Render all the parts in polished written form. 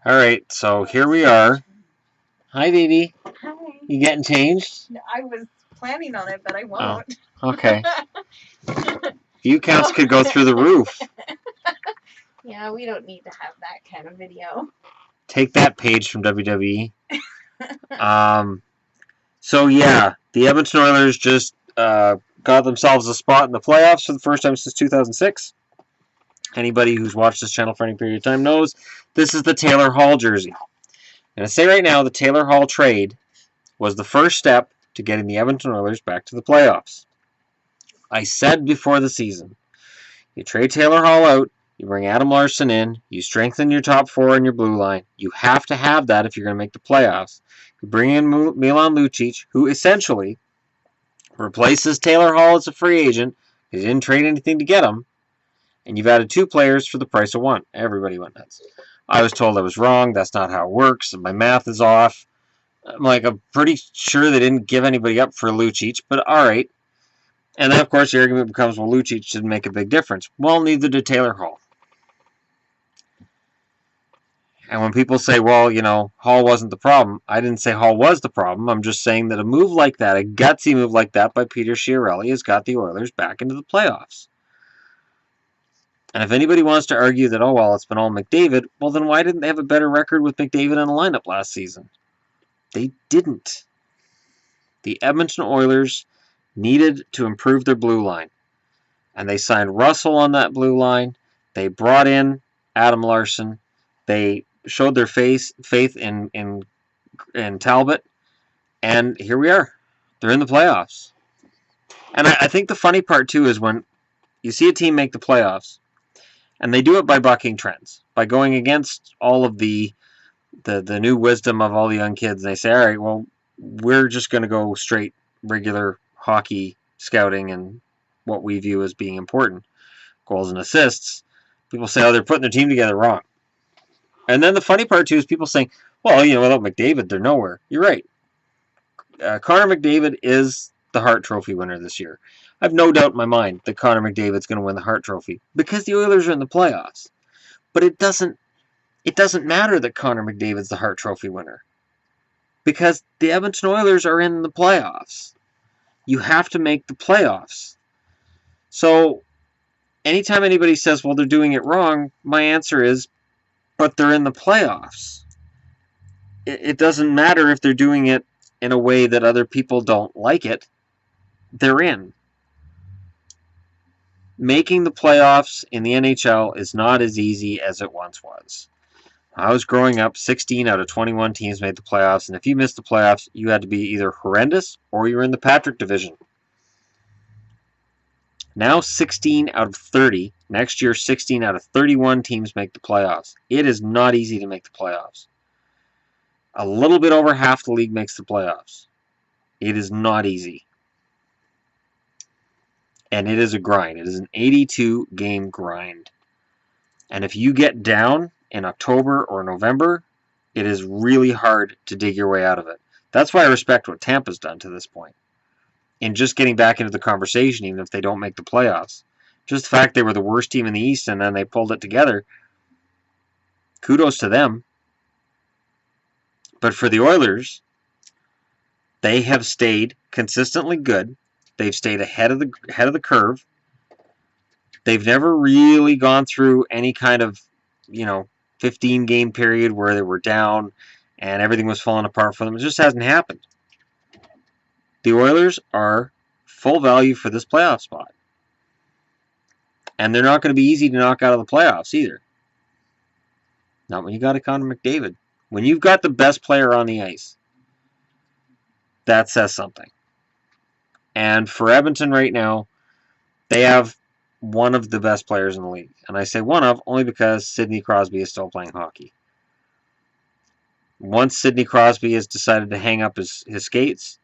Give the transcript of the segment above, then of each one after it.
All right, so here we are. Hi, baby. Hi. You getting changed? I was planning on it, but I Oh, won't. okay. View counts could go through the roof. Yeah, we don't need to have that kind of video. Take that page from WWE. So yeah, the Edmonton Oilers just got themselves a spot in the playoffs for the first time since 2006. Anybody who's watched this channel for any period of time knows this is the Taylor Hall jersey. And I say right now, the Taylor Hall trade was the first step to getting the Edmonton Oilers back to the playoffs. I said before the season, you trade Taylor Hall out, you bring Adam Larson in, you strengthen your top four and your blue line. You have to have that if you're going to make the playoffs. You bring in Milan Lucic, who essentially replaces Taylor Hall as a free agent. You didn't trade anything to get him. And you've added two players for the price of one. Everybody went nuts. I was told I was wrong. That's not how it works. My math is off. I'm pretty sure they didn't give anybody up for Lucic, but all right. And then, of course, the argument becomes, well, Lucic didn't make a big difference. Well, neither did Taylor Hall. And when people say, well, Hall wasn't the problem, I didn't say Hall was the problem. I'm just saying that a move like that, a gutsy move like that by Peter Chiarelli has got the Oilers back into the playoffs. And if anybody wants to argue that, oh, well, it's been all McDavid, well, then why didn't they have a better record with McDavid in the lineup last season? They didn't. The Edmonton Oilers needed to improve their blue line. And they signed Russell on that blue line. They brought in Adam Larson. They showed their faith in Talbot. And here we are. They're in the playoffs. And I think the funny part, too, is when you see a team make the playoffs, and they do it by bucking trends, by going against all of the new wisdom of all the young kids. And they say, all right, well, we're just going to go straight regular hockey scouting and what we view as being important, goals and assists. People say, oh, they're putting their team together wrong. And then the funny part, too, is people saying, well, without McDavid, they're nowhere. You're right. Connor McDavid is the Hart Trophy winner this year. I have no doubt in my mind that Connor McDavid's going to win the Hart Trophy because the Oilers are in the playoffs. But it doesn't matter that Connor McDavid's the Hart Trophy winner because the Edmonton Oilers are in the playoffs. You have to make the playoffs. So anytime anybody says, well, they're doing it wrong, my answer is, but they're in the playoffs. It doesn't matter if they're doing it in a way that other people don't like it. They're in. Making the playoffs in the NHL is not as easy as it once was. I was growing up, 16 out of 21 teams made the playoffs, and if you missed the playoffs, you had to be either horrendous or you were in the Patrick division. Now 16 out of 30. Next year, 16 out of 31 teams make the playoffs. It is not easy to make the playoffs. A little bit over half the league makes the playoffs. It is not easy. And it is a grind. It is an 82-game grind. And if you get down in October or November, it is really hard to dig your way out of it. That's why I respect what Tampa's done to this point. In just getting back into the conversation, even if they don't make the playoffs. Just the fact they were the worst team in the East and then they pulled it together. Kudos to them. But for the Oilers, they have stayed consistently good. They've stayed ahead of the curve. They've never really gone through any kind of, 15-game period where they were down and everything was falling apart for them. It just hasn't happened. The Oilers are full value for this playoff spot. And they're not going to be easy to knock out of the playoffs either. Not when you got a Connor McDavid. When you've got the best player on the ice, that says something. And for Edmonton right now, they have one of the best players in the league. And I say one of only because Sidney Crosby is still playing hockey. Once Sidney Crosby has decided to hang up his skates,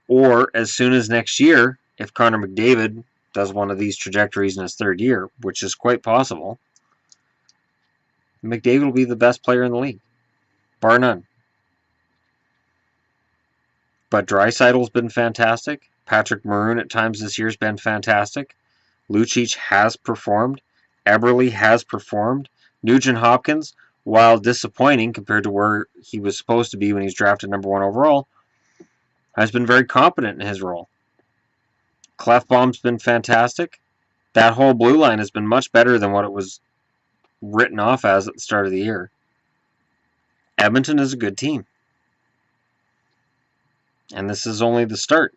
or as soon as next year, if Connor McDavid does one of these trajectories in his third year, which is quite possible, McDavid will be the best player in the league. Bar none. But Draisaitl's been fantastic. Patrick Maroon at times this year has been fantastic. Lucic has performed. Eberle has performed. Nugent Hopkins, while disappointing compared to where he was supposed to be when he was drafted number 1 overall, has been very competent in his role. Clefbaum's been fantastic. That whole blue line has been much better than what it was written off as at the start of the year. Edmonton is a good team. And this is only the start.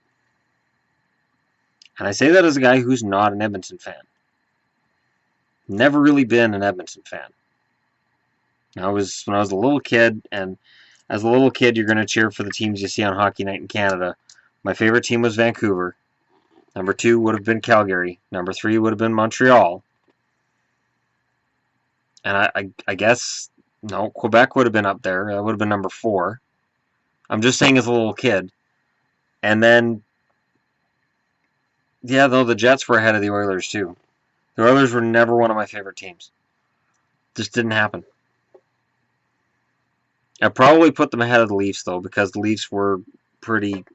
And I say that as a guy who's not an Edmonton fan. Never really been an Edmonton fan. When I was a little kid, and as a little kid, you're going to cheer for the teams you see on Hockey Night in Canada. My favorite team was Vancouver. Number 2 would have been Calgary. Number 3 would have been Montreal. And I guess, no, Quebec would have been up there. That would have been number 4. I'm just saying as a little kid. And then, yeah, though the Jets were ahead of the Oilers too. The Oilers were never one of my favorite teams. Just didn't happen. I probably put them ahead of the Leafs though, because the Leafs were pretty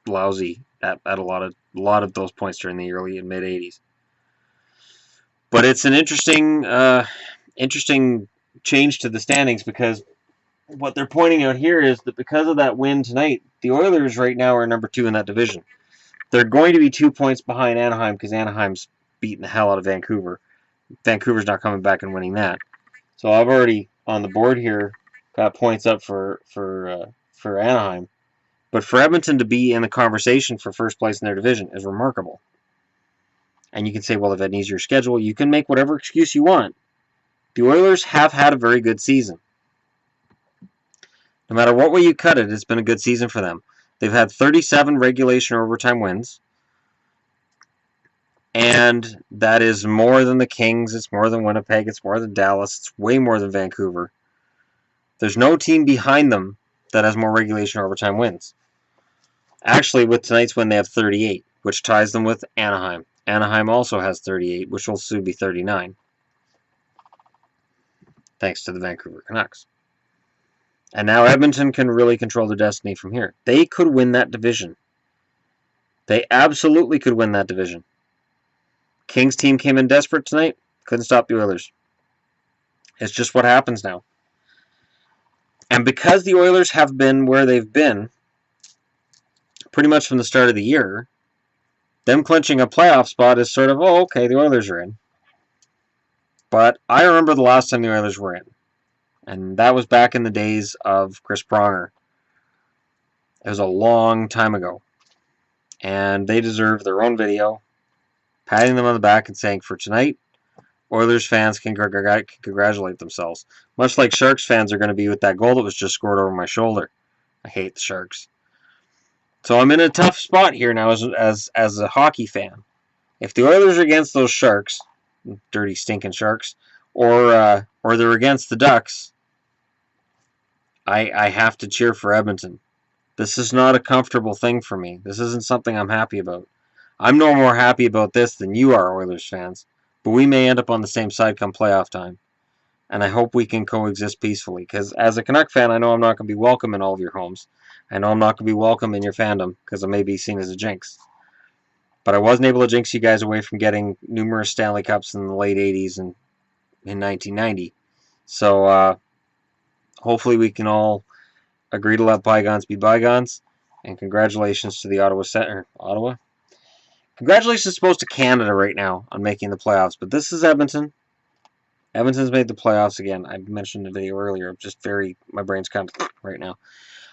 lousy at a lot of those points during the early and mid '80s. But it's an interesting change to the standings, because what they're pointing out here is that because of that win tonight, the Oilers right now are number 2 in that division. They're going to be 2 points behind Anaheim because Anaheim's beating the hell out of Vancouver. Vancouver's not coming back and winning that. So I've already on the board here got points up for Anaheim. But for Edmonton to be in the conversation for first place in their division is remarkable. And you can say, well, they've had an easier schedule. You can make whatever excuse you want. The Oilers have had a very good season. No matter what way you cut it, it's been a good season for them. They've had 37 regulation or overtime wins. And that is more than the Kings. It's more than Winnipeg. It's more than Dallas. It's way more than Vancouver. There's no team behind them that has more regulation or overtime wins. Actually, with tonight's win, they have 38, which ties them with Anaheim. Anaheim also has 38, which will soon be 39. Thanks to the Vancouver Canucks. And now Edmonton can really control their destiny from here. They could win that division. They absolutely could win that division. Kings team came in desperate tonight. Couldn't stop the Oilers. It's just what happens now. And because the Oilers have been where they've been pretty much from the start of the year, them clinching a playoff spot is sort of, oh, okay, the Oilers are in. But I remember the last time the Oilers were in. And that was back in the days of Chris Pronger. It was a long time ago. And they deserve their own video, patting them on the back and saying, for tonight, Oilers fans can congratulate themselves. Much like Sharks fans are going to be with that goal that was just scored over my shoulder. I hate the Sharks. So I'm in a tough spot here now as a hockey fan. If the Oilers are against those Sharks, dirty stinking Sharks, or they're against the Ducks, I have to cheer for Edmonton. This is not a comfortable thing for me. This isn't something I'm happy about. I'm no more happy about this than you are, Oilers fans. But we may end up on the same side come playoff time. And I hope we can coexist peacefully. Because as a Canuck fan, I know I'm not going to be welcome in all of your homes. I know I'm not going to be welcome in your fandom, because I may be seen as a jinx. But I wasn't able to jinx you guys away from getting numerous Stanley Cups in the late 80s and in 1990. So hopefully we can all agree to let bygones be bygones. And congratulations to the Ottawa? Congratulations supposed to Canada right now on making the playoffs. But this is Edmonton. Edmonton's made the playoffs again. I mentioned the video earlier. My brain's kind of right now.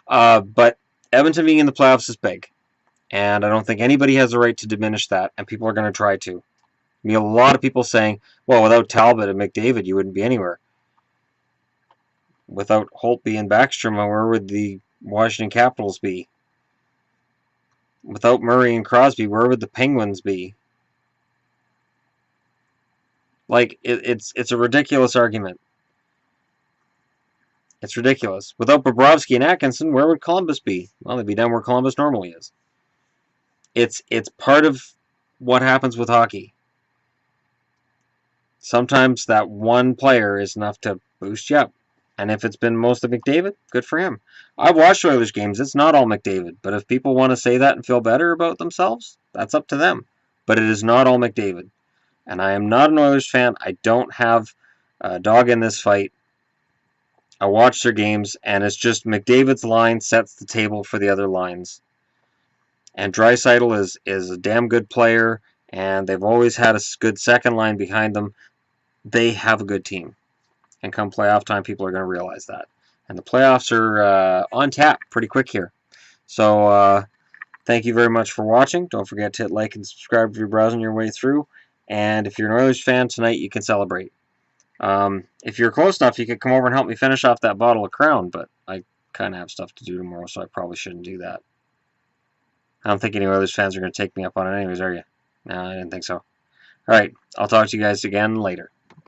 But Edmonton being in the playoffs is big. And I don't think anybody has a right to diminish that. And people are going to try to. I mean, a lot of people saying, well, without Talbot and McDavid, you wouldn't be anywhere. Without Holtby and Backstrom, where would the Washington Capitals be? Without Murray and Crosby, where would the Penguins be? Like, it's a ridiculous argument. It's ridiculous. Without Bobrovsky and Atkinson, where would Columbus be? Well, they'd be down where Columbus normally is. It's part of what happens with hockey. Sometimes that one player is enough to boost you up. And if it's been most of McDavid, good for him. I've watched Oilers games. It's not all McDavid. But if people want to say that and feel better about themselves, that's up to them. But it is not all McDavid. And I am not an Oilers fan. I don't have a dog in this fight. I watch their games, and it's just McDavid's line sets the table for the other lines. And Draisaitl is a damn good player, and they've always had a good second line behind them. They have a good team. And come playoff time, people are going to realize that. And the playoffs are on tap pretty quick here. So thank you very much for watching. Don't forget to hit like and subscribe if you're browsing your way through. And if you're an Oilers fan tonight, you can celebrate. If you're close enough, you could come over and help me finish off that bottle of Crown, but I kind of have stuff to do tomorrow, so I probably shouldn't do that. I don't think any Oilers fans are going to take me up on it anyways, are you? No, I didn't think so. All right, I'll talk to you guys again later.